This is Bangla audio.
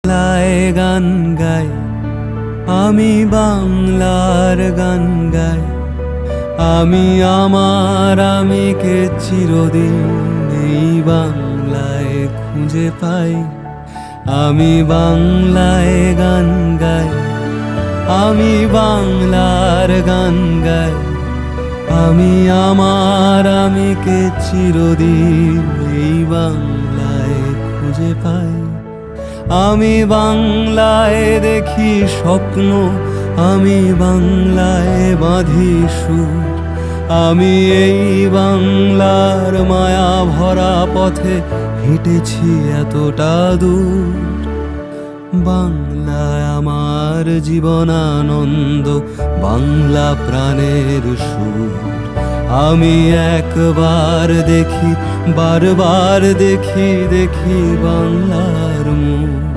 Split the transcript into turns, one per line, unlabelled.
বাংলায় গান গাই, আমি বাংলার গান গাই। আমি আমার আমিকে চিরদিন এই বাংলায় খুঁজে পাই। আমি বাংলায় গান গাই, আমি বাংলার গান গাই। আমি আমার আমিকে চিরদিন এই বাংলায় খুঁজে পাই। আমি বাংলায় দেখি স্বপ্ন, আমি বাংলায় বাঁধি সুর। আমি এই বাংলার মায়া ভরা পথে হেঁটেছি এতটা দূর। বাংলায় আমার জীবনানন্দ, বাংলা প্রাণের সুর। আমি একবার দেখি, বারবার দেখি, দেখি বাংলার মুখ।